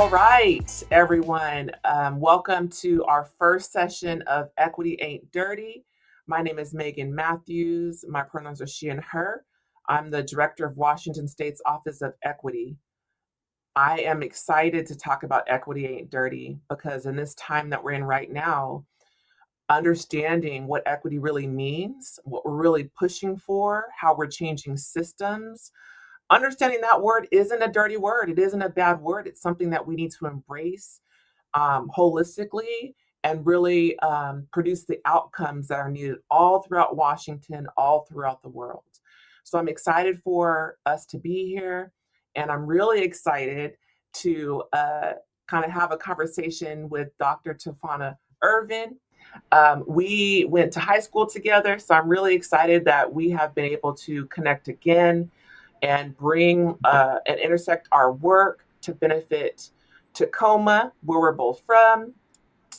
All right, everyone. Welcome to our first session of Equity Ain't Dirty. My name is Megan Matthews. My pronouns are she and her. I'm the director of Washington State's Office of Equity. I am excited to talk about Equity Ain't Dirty because in this time that we're in right now, understanding what equity really means, what we're really pushing for, how we're changing systems, understanding that word isn't a dirty word. It isn't a bad word. It's something that we need to embrace holistically and really produce the outcomes that are needed all throughout Washington, all throughout the world. So I'm excited for us to be here, and I'm really excited to kind of have a conversation with Dr. Tafona Ervin. We went to high school together, so I'm really excited that we have been able to connect again and bring and intersect our work to benefit Tacoma, where we're both from,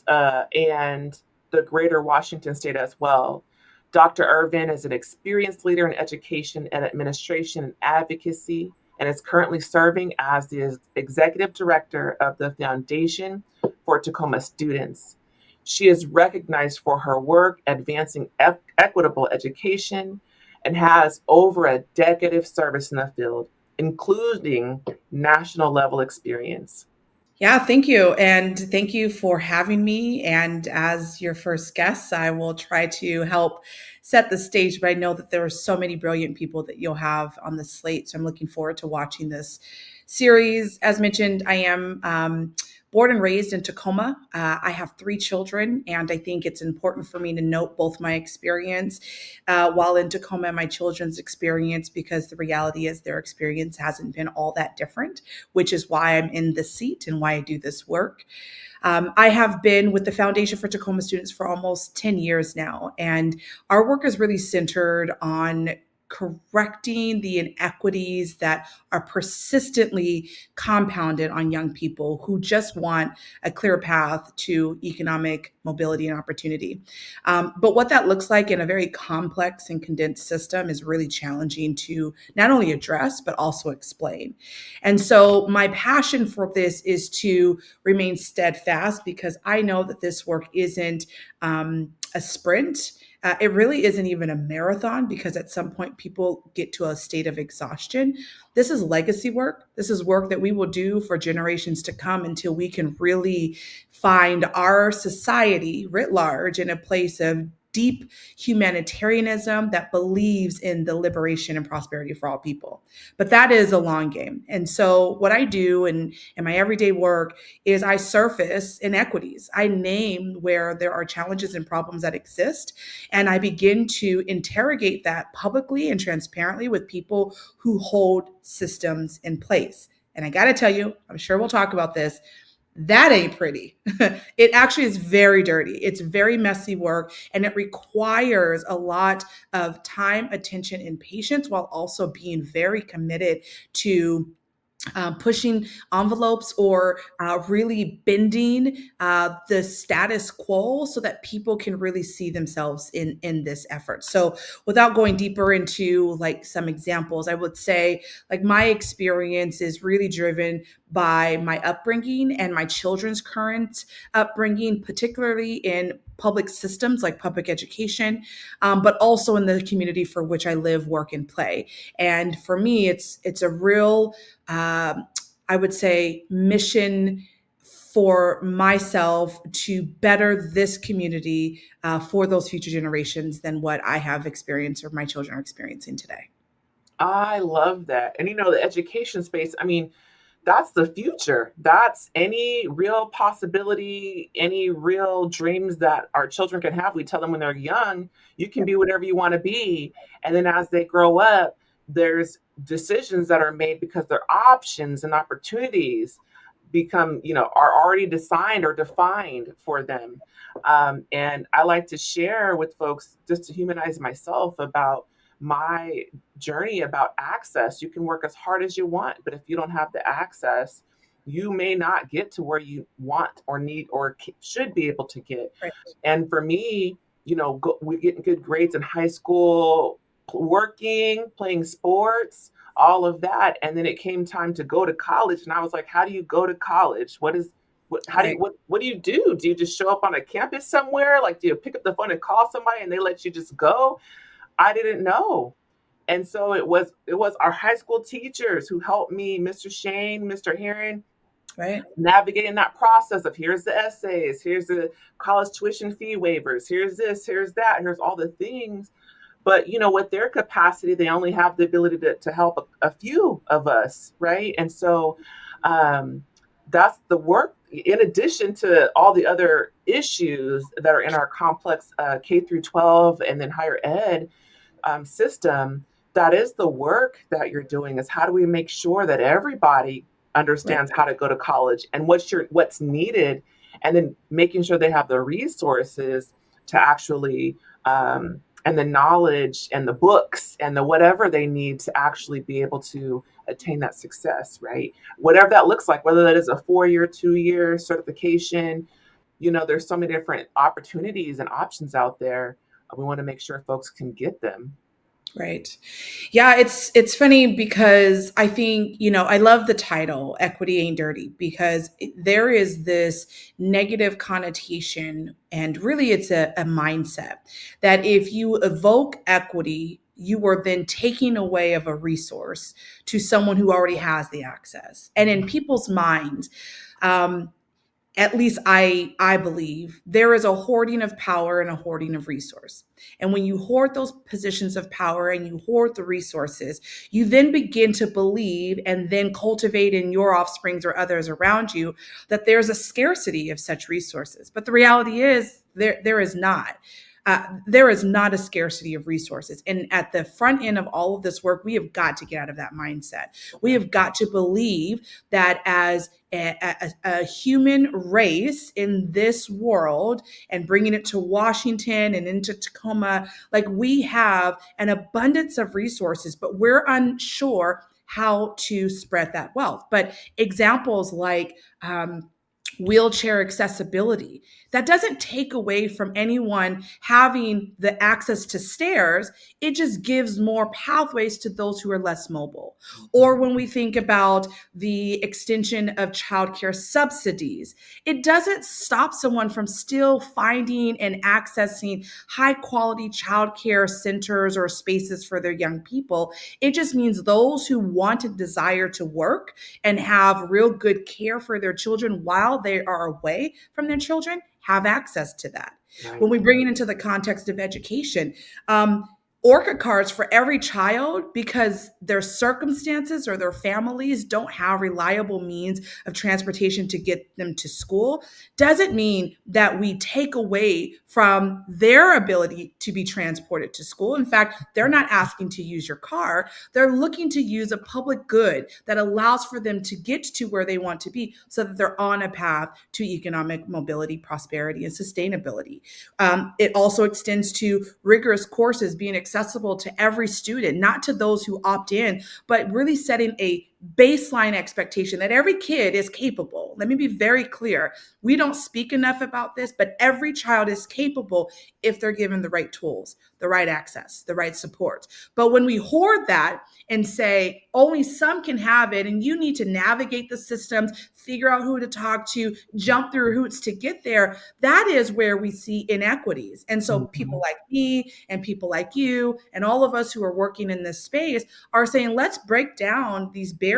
and the greater Washington state as well. Dr. Ervin is an experienced leader in education and administration and advocacy, and is currently serving as the executive director of the Foundation for Tacoma Students. She is recognized for her work advancing equitable education and has over a decade of service in the field, including national level experience. Yeah, thank you. And thank you for having me. And as your first guest, I will try to help set the stage. But I know that there are so many brilliant people that you'll have on the slate. So I'm looking forward to watching this series. As mentioned, I am born and raised in Tacoma. I have three children, and I think it's important for me to note both my experience while in Tacoma and my children's experience, because the reality is their experience hasn't been all that different, which is why I'm in this seat and why I do this work. I have been with the Foundation for Tacoma Students for almost 10 years now, and our work is really centered on correcting the inequities that are persistently compounded on young people who just want a clear path to economic mobility and opportunity. But what that looks like in a very complex and condensed system is really challenging to not only address, but also explain. And so my passion for this is to remain steadfast, because I know that this work isn't a sprint. It really isn't even a marathon, because at some point people get to a state of exhaustion. This is legacy work. This is work that we will do for generations to come until we can really find our society writ large in a place of deep humanitarianism that believes in the liberation and prosperity for all people. But that is a long game. And so what I do in my everyday work is I surface inequities. I name where there are challenges and problems that exist, and I begin to interrogate that publicly and transparently with people who hold systems in place. And I got to tell you, I'm sure we'll talk about this. That ain't pretty. It actually is very dirty. It's very messy work, and it requires a lot of time, attention, and patience, while also being very committed to pushing envelopes or really bending the status quo so that people can really see themselves in this effort. So without going deeper into like some examples, I would say like my experience is really driven by my upbringing and my children's current upbringing, particularly in public systems like public education, but also in the community for which I live, work, and play. And for me, it's a real I would say, mission for myself to better this community for those future generations than what I have experienced or my children are experiencing today. I love that. And the education space, I mean, that's the future. That's any real possibility, any real dreams that our children can have. We tell them when they're young, you can be whatever you want to be. And then as they grow up, there's decisions that are made because their options and opportunities are already designed or defined for them. And I like to share with folks, just to humanize myself, about my journey about access. You can work as hard as you want, but if you don't have the access, you may not get to where you want or need or should be able to get. Right. And for me, we getting good grades in high school, working, playing sports, all of that. And then it came time to go to college. And I was like, how do you go to college? Right. What do you do? Do you just show up on a campus somewhere? Like, do you pick up the phone and call somebody and they let you just go? I didn't know. And so it was our high school teachers who helped me, Mr. Shane, Mr. Heron, Right. navigating that process of here's the essays, here's the college tuition fee waivers, here's this, here's that, here's all the things. But with their capacity, they only have the ability to help a few of us, right? And so um, that's the work. In addition to all the other issues that are in our complex K through 12 and then higher ed system, that is the work that you're doing. Is how do we make sure that everybody Right. understands how to go to college and what's needed, and then making sure they have the resources to actually and the knowledge and the books and the whatever they need to actually be able to attain that success, right? Whatever that looks like, whether that is a 4-year, 2-year certification, there's so many different opportunities and options out there. We want to make sure folks can get them. Right. Yeah, it's funny because I think, I love the title Equity Ain't Dirty because there is this negative connotation and really it's a mindset that if you evoke equity, you are then taking away of a resource to someone who already has the access. And in people's minds, um, at least I believe there is a hoarding of power and a hoarding of resource. And when you hoard those positions of power and you hoard the resources, you then begin to believe and then cultivate in your offsprings or others around you that there's a scarcity of such resources. But the reality is there is not. There is not a scarcity of resources. And at the front end of all of this work, we have got to get out of that mindset. We have got to believe that as a human race in this world and bringing it to Washington and into Tacoma, like we have an abundance of resources, but we're unsure how to spread that wealth. But examples like, wheelchair accessibility. That doesn't take away from anyone having the access to stairs. It just gives more pathways to those who are less mobile. Or when we think about the extension of childcare subsidies, it doesn't stop someone from still finding and accessing high quality childcare centers or spaces for their young people. It just means those who want and desire to work and have real good care for their children while they are away from their children have access to that. When Right. we bring it into the context of education, um, orca cards for every child because their circumstances or their families don't have reliable means of transportation to get them to school doesn't mean that we take away from their ability to be transported to school. In fact, they're not asking to use your car. They're looking to use a public good that allows for them to get to where they want to be so that they're on a path to economic mobility, prosperity, and sustainability. It also extends to rigorous courses being accessible to every student, not to those who opt in, but really setting a baseline expectation that every kid is capable. Let me be very clear. We don't speak enough about this, but every child is capable if they're given the right tools, the right access, the right support. But when we hoard that and say only some can have it and you need to navigate the systems, figure out who to talk to, jump through hoops to get there, that is where we see inequities. And so people Mhm. like me and people like you and all of us who are working in this space are saying, let's break down these barriers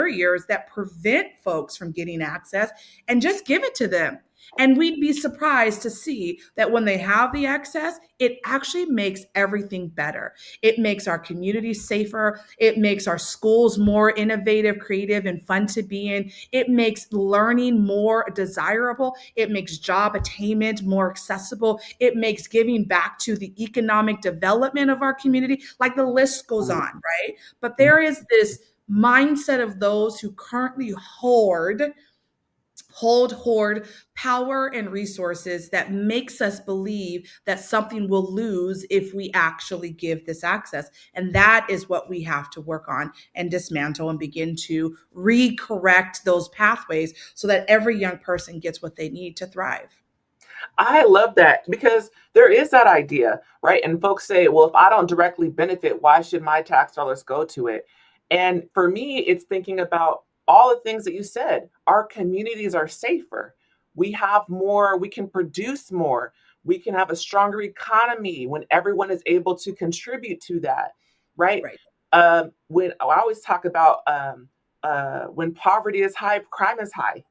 that prevent folks from getting access and just give it to them. And we'd be surprised to see that when they have the access, it actually makes everything better. It makes our communities safer. It makes our schools more innovative, creative, and fun to be in. It makes learning more desirable. It makes job attainment more accessible. It makes giving back to the economic development of our community. Like the list goes on, right? But there is this mindset of those who currently hoard power and resources that makes us believe that something will lose if we actually give this access. And that is what we have to work on and dismantle and begin to recorrect those pathways so that every young person gets what they need to thrive. I love that because there is that idea, right? And folks say, well, if I don't directly benefit, why should my tax dollars go to it? And for me, it's thinking about all the things that you said. Our communities are safer. We have more, we can produce more. We can have a stronger economy when everyone is able to contribute to that, right? Right. When I always talk about when poverty is high, crime is high,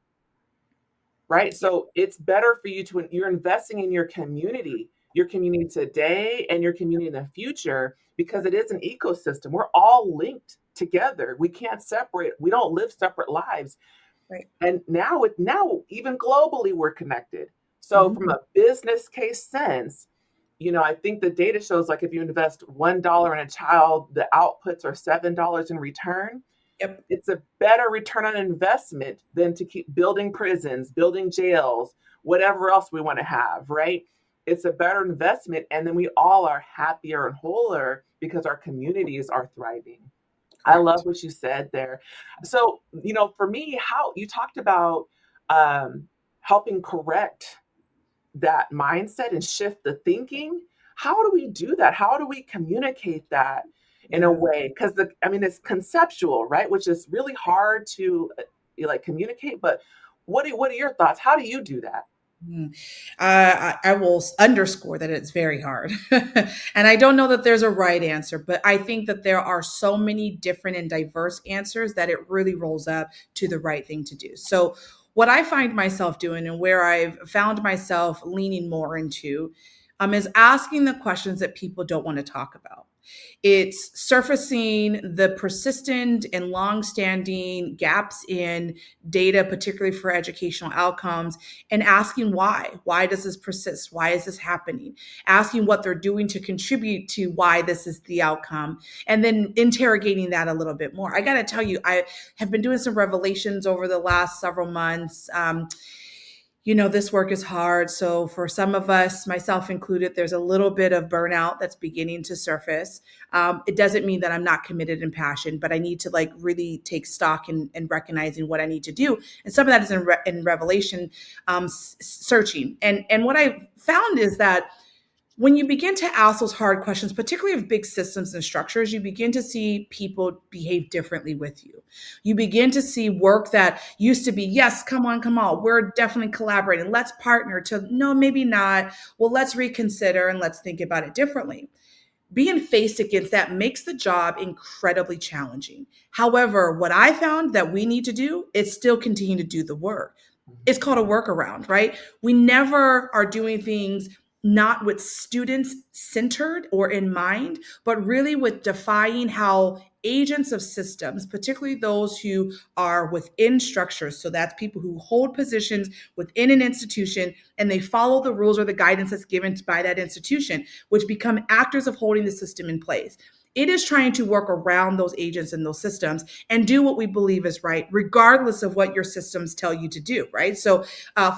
right? Yeah. So it's better for you to, you're investing in your community today and your community in the future, because it is an ecosystem. We're all linked together. We can't separate. We don't live separate lives. Right. And now even globally we're connected. So from Mhm. a business case sense, I think the data shows like if you invest $1 in a child, the outputs are $7 in return. Yep. It's a better return on investment than to keep building prisons, building jails, whatever else we want to have, right? It's a better investment. And then we all are happier and wholer because our communities are thriving. I love Correct. what you said there. So, for me, how you talked about helping correct that mindset and shift the thinking. How do we do that? How do we communicate that in a Yeah. way? Because it's conceptual, right? Which is really hard to like communicate. But what are your thoughts? How do you do that? Mm. I will underscore that it's very hard. And I don't know that there's a right answer, but I think that there are so many different and diverse answers that it really rolls up to the right thing to do. So, what I find myself doing and where I've found myself leaning more into is asking the questions that people don't want to talk about. It's surfacing the persistent and long-standing gaps in data, particularly for educational outcomes, and asking why. Why does this persist? Why is this happening? Asking what they're doing to contribute to why this is the outcome, and then interrogating that a little bit more. I got to tell you, I have been doing some revelations over the last several months. This work is hard. So for some of us, myself included, there's a little bit of burnout that's beginning to surface. It doesn't mean that I'm not committed and passionate, but I need to like really take stock in recognizing what I need to do. And some of that is in revelation, searching. And what I found is that when you begin to ask those hard questions, particularly of big systems and structures, you begin to see people behave differently with you. You begin to see work that used to be, yes, come on, we're definitely collaborating. Let's partner to, no, maybe not. Well, let's reconsider and let's think about it differently. Being faced against that makes the job incredibly challenging. However, what I found that we need to do is still continue to do the work. It's called a workaround, right? We never are doing things not with students centered or in mind, but really with defying how agents of systems, particularly those who are within structures, so that's people who hold positions within an institution and they follow the rules or the guidance that's given by that institution, which become actors of holding the system in place. It is trying to work around those agents and those systems and do what we believe is right, regardless of what your systems tell you to do, right? So,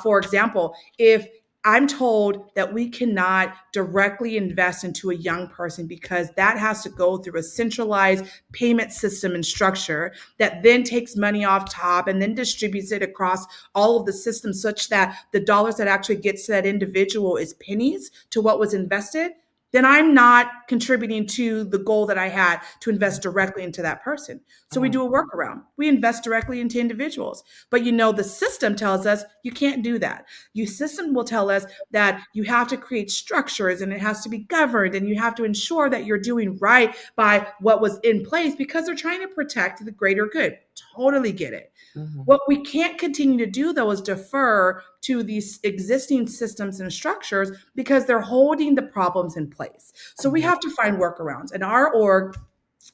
for example, if I'm told that we cannot directly invest into a young person because that has to go through a centralized payment system and structure that then takes money off top and then distributes it across all of the systems such that the dollars that actually gets to that individual is pennies to what was invested, then I'm not contributing to the goal that I had to invest directly into that person. So we Mhm, do a workaround. We invest directly into individuals. But the system tells us you can't do that. Your system will tell us that you have to create structures and it has to be governed and you have to ensure that you're doing right by what was in place because they're trying to protect the greater good. Totally get it. mhm, What we can't continue to do, though, is defer to these existing systems and structures because they're holding the problems in place. So we mhm, have to find workarounds. And our org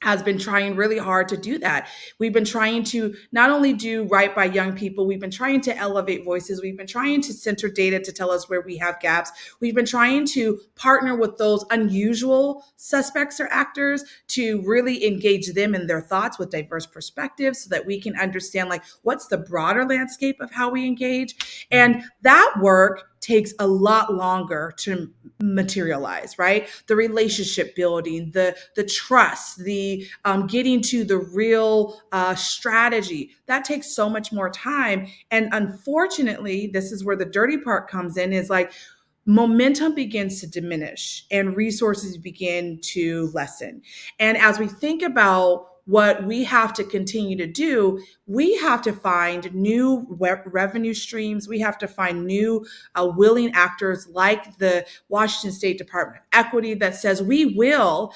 has been trying really hard to do that. We've been trying to not only do right by young people, we've been trying to elevate voices, we've been trying to center data to tell us where we have gaps. We've been trying to partner with those unusual suspects or actors to really engage them in their thoughts with diverse perspectives so that we can understand like what's the broader landscape of how we engage. mhm, And that work takes a lot longer to materialize, right? The relationship building, the trust, the getting to the real strategy, that takes so much more time. And unfortunately, this is where the dirty part comes in, is like momentum begins to diminish and resources begin to lessen. And as we think about what we have to continue to do, we have to find new revenue streams. We have to find new willing actors like the Washington State Department of Equity that says we will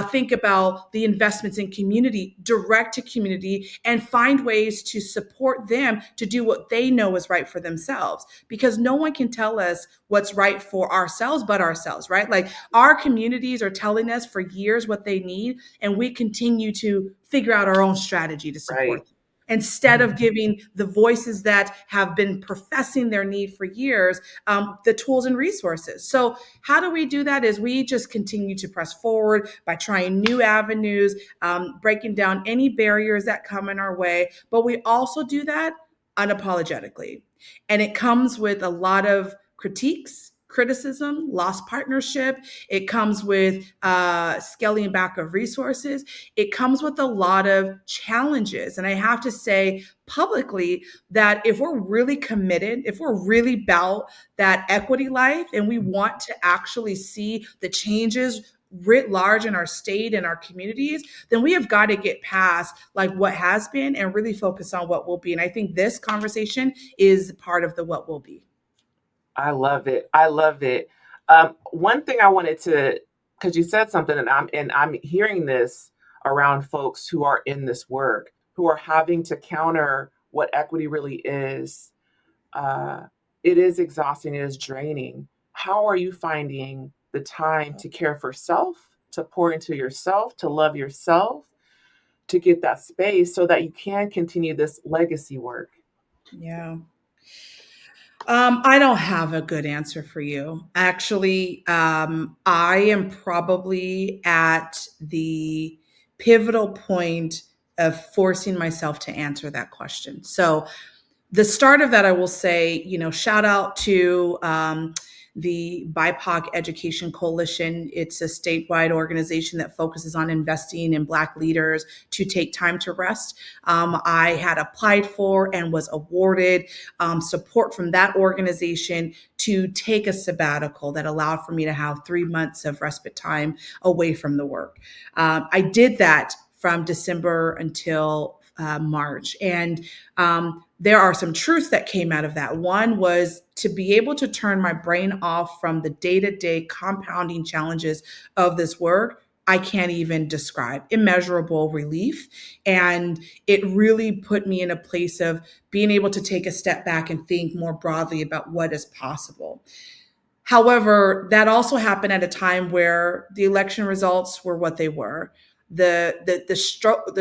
think about the investments in community, direct to community, and find ways to support them to do what they know is right for themselves. Because no one can tell us what's right for ourselves but ourselves, right? Like our communities are telling us for years what they need, and we continue to figure out our own strategy to support Right. them instead of giving the voices that have been professing their need for years the tools and resources. So how do we do that? Is we just continue to press forward by trying new avenues, breaking down any barriers that come in our way. But we also do that unapologetically. And it comes with a lot of critiques, criticism, lost partnership. It comes with scaling back of resources. It comes with a lot of challenges. And I have to say publicly that if we're really committed, if we're really about that equity life and we want to actually see the changes writ large in our state and our communities, then we have got to get past like what has been and really focus on what will be. And I think this conversation is part of the what will be. I love it. I love it. One thing I wanted to, because you said something, and I'm hearing this around folks who are in this work, who are having to counter what equity really is. Uh, it is exhausting. It is draining. How are you finding the time to care for self, to pour into yourself, to love yourself, to get that space so that you can continue this legacy work? Yeah. I don't have a good answer for you. Actually, I am probably at the pivotal point of forcing myself to answer that question. So, the start of that, I will say, shout out to the BIPOC Education Coalition. It's a statewide organization that focuses on investing in Black leaders to take time to rest. I had applied for and was awarded support from that organization to take a sabbatical that allowed for me to have 3 months of respite time away from the work. I did that from December until March. And there are some truths that came out of that. One was to be able to turn my brain off from the day-to-day compounding challenges of this work. I can't even describe immeasurable relief. And it really put me in a place of being able to take a step back and think more broadly about what is possible. However, that also happened at a time where the election results were what they were. The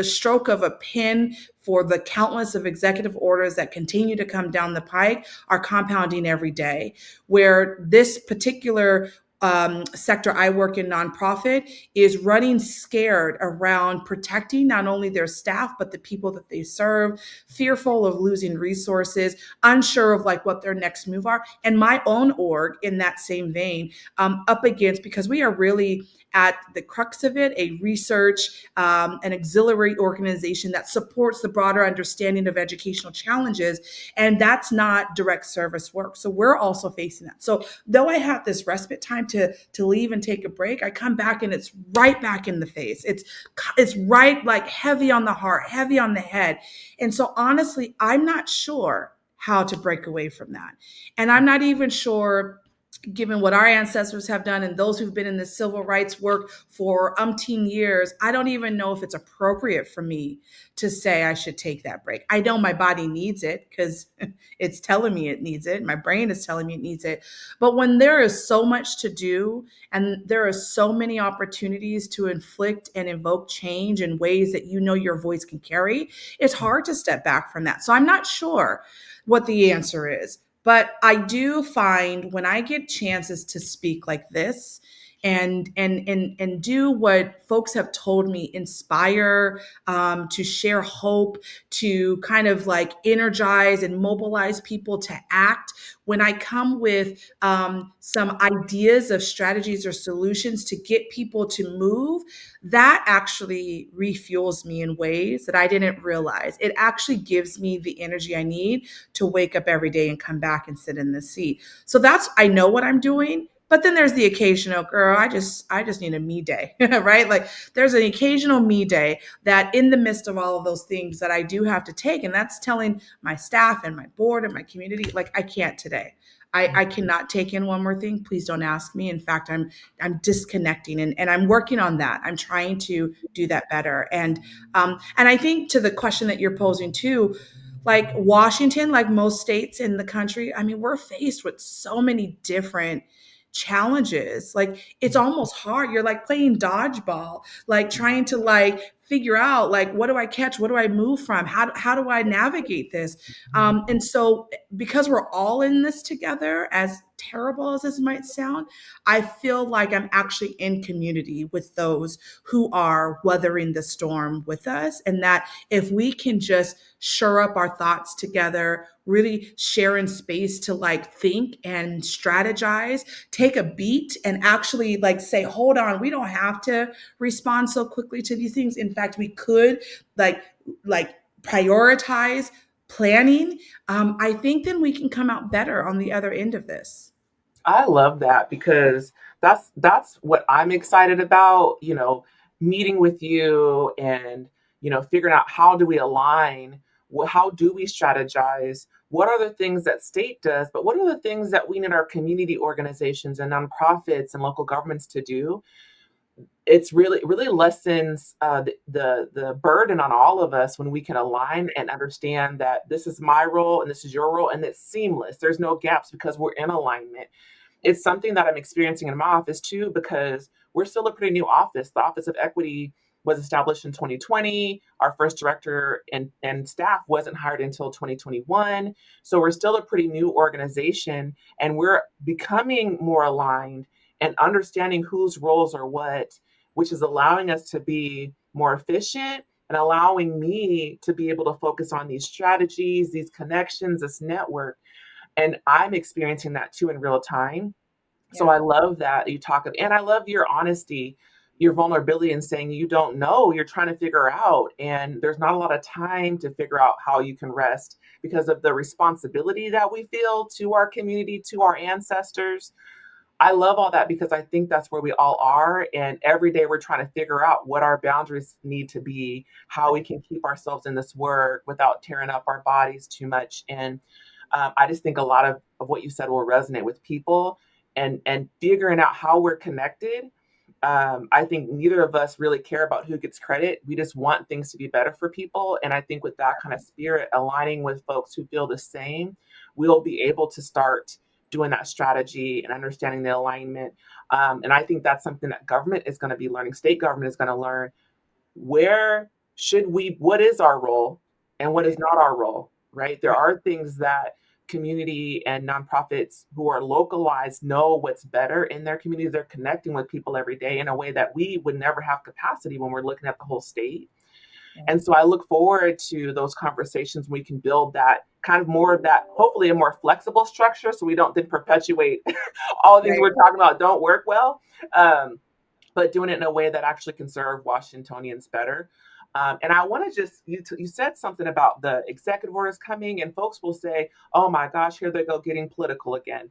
stroke of a pen for the countless of executive orders that continue to come down the pike are compounding every day. Where this particular sector I work in, nonprofit, is running scared around protecting not only their staff but the people that they serve, fearful of losing resources, unsure of like what their next move are. And my own org, in that same vein, up against, because we are really at the crux of it, a research, an auxiliary organization that supports the broader understanding of educational challenges. And that's not direct service work. So we're also facing that. So though I have this respite time to leave and take a break, I come back and it's right back in the face. It's right, like heavy on the heart, heavy on the head. And so honestly, I'm not sure how to break away from that. And I'm not even sure, given what our ancestors have done and those who've been in the civil rights work for umpteen years, I don't even know if it's appropriate for me to say I should take that break. I know my body needs it because it's telling me it needs it. My brain is telling me it needs it. But when there is so much to do and there are so many opportunities to inflict and invoke change in ways that your voice can carry, it's hard to step back from that. So I'm not sure what the answer is. But I do find when I get chances to speak like this and do what folks have told me, inspire, to share hope, to kind of like energize and mobilize people to act. When I come with some ideas of strategies or solutions to get people to move, that actually refuels me in ways that I didn't realize. It actually gives me the energy I need to wake up every day and come back and sit in this seat. So I know what I'm doing. But then there's the occasional girl, I just need a me day, right? Like there's an occasional me day that in the midst of all of those things that I do have to take, and that's telling my staff and my board and my community, like I can't today. I cannot take in one more thing. Please don't ask me. In fact, I'm disconnecting, and I'm working on that. I'm trying to do that better. And I think to the question that you're posing too, like Washington, like most states in the country, I mean, we're faced with so many different challenges. Like it's almost hard. You're like playing dodgeball, like trying to like figure out like what do I catch? What do I move from? How do I navigate this? And so because we're all in this together, as terrible as this might sound, I feel like I'm actually in community with those who are weathering the storm with us. And that if we can just shore up our thoughts together, really share in space to like think and strategize, take a beat and actually like say, hold on, we don't have to respond so quickly to these things. In fact, we could like like prioritize planning. I think then we can come out better on the other end of this. I love that because that's what I'm excited about, meeting with you and, figuring out how do we align, how do we strategize, what are the things that state does, but what are the things that we need our community organizations and nonprofits and local governments to do. It's really lessens the burden on all of us when we can align and understand that this is my role and this is your role and it's seamless. There's no gaps because we're in alignment. It's something that I'm experiencing in my office too, because we're still a pretty new office. The Office of Equity was established in 2020. Our first director and staff wasn't hired until 2021. So we're still a pretty new organization and we're becoming more aligned and understanding whose roles are what, which is allowing us to be more efficient and allowing me to be able to focus on these strategies, these connections, this network. And I'm experiencing that too in real time. So Yeah. I love that you talk of, and I love your honesty, your vulnerability in saying you don't know, you're trying to figure out, and there's not a lot of time to figure out how you can rest because of the responsibility that we feel to our community, to our ancestors. I love all that because I think that's where we all are. And every day we're trying to figure out what our boundaries need to be, how we can keep ourselves in this work without tearing up our bodies too much. And I just think a lot of what you said will resonate with people and figuring out how we're connected. I think neither of us really care about who gets credit. We just want things to be better for people. And I think with that kind of spirit, aligning with folks who feel the same, we'll be able to start doing that strategy and understanding the alignment. And I think that's something that government is going to be learning. State government is going to learn where should we, what is our role and what is not our role, right? There Right. are things that community and nonprofits who are localized know what's better in their communities. They're connecting with people every day in a way that we would never have capacity when we're looking at the whole state. And so I look forward to those conversations. We can build that kind of more of that, hopefully a more flexible structure so we don't then perpetuate all the things Right. we're talking about don't work well. Um, but doing it in a way that actually can serve Washingtonians better. And I want to just, you said something about the executive orders coming, and folks will say, oh my gosh, here they go getting political again.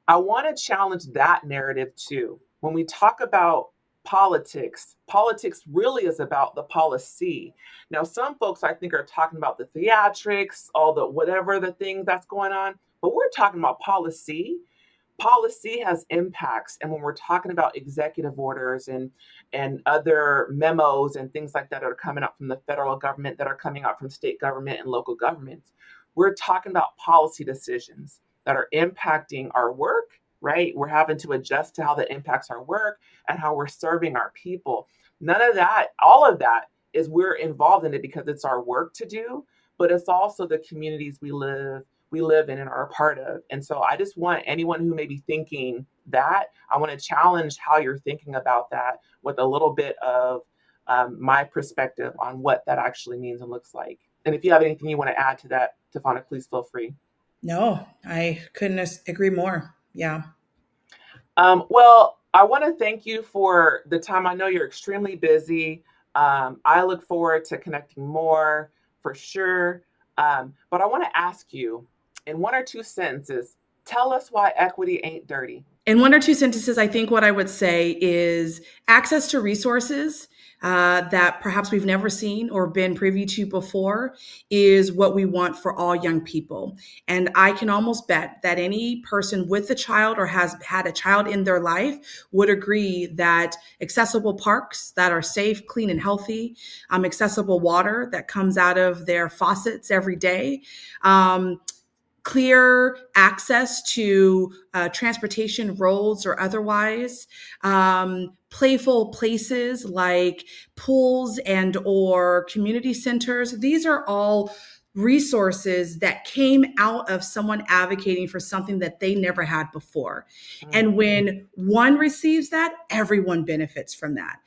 I want to challenge that narrative too. When we talk about politics, politics really is about the policy. Now, some folks I think are talking about the theatrics, all the whatever the thing that's going on, but we're talking about policy. Policy has impacts, and when we're talking about executive orders and other memos and things like that are coming out from the federal government, that are coming out from state government and local governments, we're talking about policy decisions that are impacting our work, right? We're having to adjust to how that impacts our work and how we're serving our people. None of that, all of that is we're involved in it because it's our work to do, but it's also the communities we live in and are a part of. And so I just want anyone who may be thinking that, I want to challenge how you're thinking about that with a little bit of my perspective on what that actually means and looks like. And if you have anything you want to add to that, Tafona, please feel free. No, I couldn't agree more. Yeah. Well, I want to thank you for the time. I know you're extremely busy. I look forward to connecting more for sure. But I want to ask you in one or two sentences, tell us why equity ain't dirty. In one or two sentences, I think what I would say is access to resources that perhaps we've never seen or been privy to before is what we want for all young people. And I can almost bet that any person with a child or has had a child in their life would agree that accessible parks that are safe, clean, and healthy, accessible water that comes out of their faucets every day, clear access to transportation, roads or otherwise, playful places like pools and or community centers. These are all resources that came out of someone advocating for something that they never had before. Mm, And when one receives that, everyone benefits from that.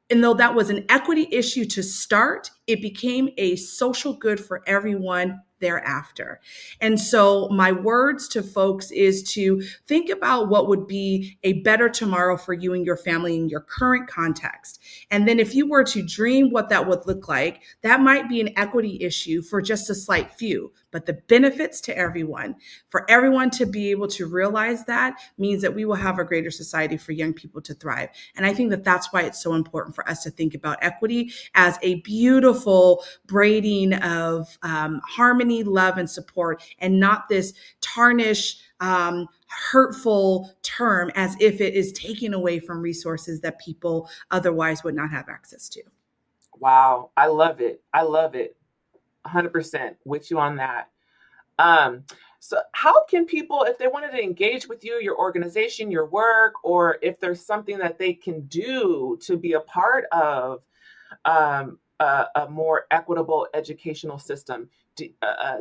And though that was an equity issue to start, it became a social good for everyone thereafter. And so, my words to folks is to think about what would be a better tomorrow for you and your family in your current context. And then, if you were to dream what that would look like, that might be an equity issue for just a slight few, but the benefits to everyone, for everyone to be able to realize that means that we will have a greater society for young people to thrive. And I think that that's why it's so important for us to think about equity as a beautiful braiding of harmony, love, and support, and not this tarnish, hurtful term as if it is taking away from resources that people otherwise would not have access to. wow, I love it. I love it. 100% with you on that. Um, so how can people, if they wanted to engage with you, your organization, your work, or if there's something that they can do to be a part of a more equitable educational system, do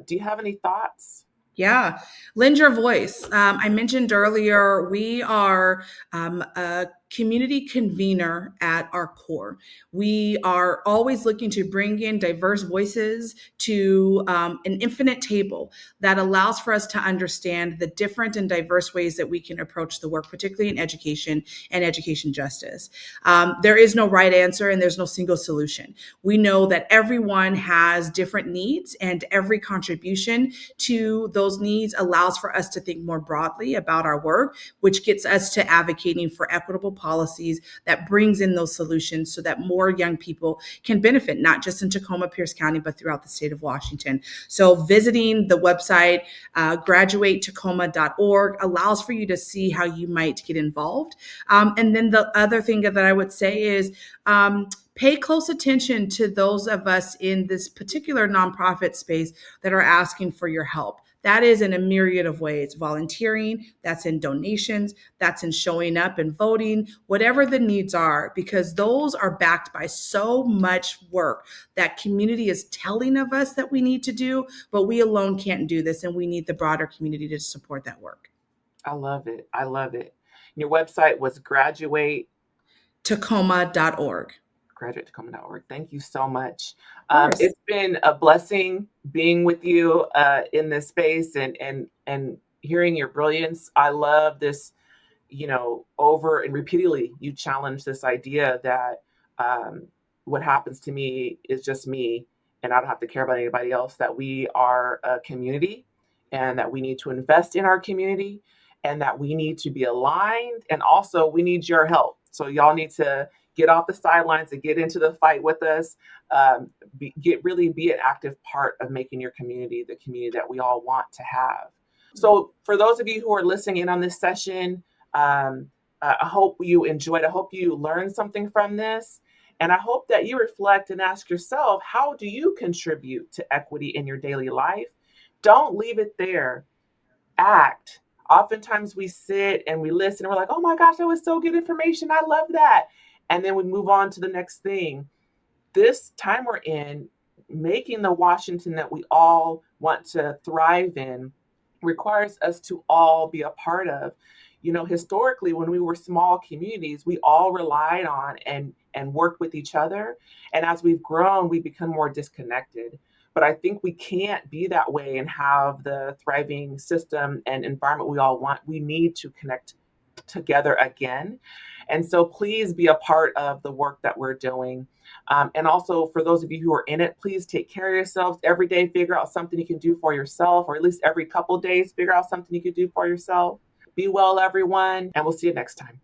you have any thoughts? Yeah, lend your voice. I mentioned earlier, we are a community convener at our core. We are always looking to bring in diverse voices to an infinite table that allows for us to understand the different and diverse ways that we can approach the work, particularly in education and education justice. There is no right answer and there's no single solution. We know that everyone has different needs, and every contribution to those needs allows for us to think more broadly about our work, which gets us to advocating for equitable policies that brings in those solutions so that more young people can benefit, not just in Tacoma, Pierce County, but throughout the state of Washington. So visiting the website, graduatetacoma.org, allows for you to see how you might get involved. And then the other thing that I would say is, pay close attention to those of us in this particular nonprofit space that are asking for your help. That is in a myriad of ways: volunteering, that's in donations, that's in showing up and voting, whatever the needs are, because those are backed by so much work that community is telling of us that we need to do, but we alone can't do this, and we need the broader community to support that work. I love it. I love it. Your website was Tacoma.org. graduatetacoma.org. Thank you so much. Of course. It's been a blessing being with you in this space and hearing your brilliance. I love this, over and repeatedly you challenge this idea that what happens to me is just me, and I don't have to care about anybody else. That we are a community, and that we need to invest in our community, and that we need to be aligned, and also we need your help. So y'all need to get off the sidelines and get into the fight with us. Really be an active part of making your community the community that we all want to have. So for those of you who are listening in on this session, I hope you enjoyed. I hope you learned something from this. And I hope that you reflect and ask yourself, how do you contribute to equity in your daily life? Don't leave it there. Act. Oftentimes we sit and we listen and we're like, oh my gosh, that was so good information. I love that. And then we move on to the next thing. This time we're in, making the Washington that we all want to thrive in requires us to all be a part of. Historically, when we were small communities, we all relied on and worked with each other. And as we've grown, we become more disconnected. But I think we can't be that way and have the thriving system and environment we all want. We need to connect together again. And so please be a part of the work that we're doing. And also, for those of you who are in it, please take care of yourselves. Every day, figure out something you can do for yourself, or at least every couple of days, figure out something you can do for yourself. Be well, everyone, and we'll see you next time.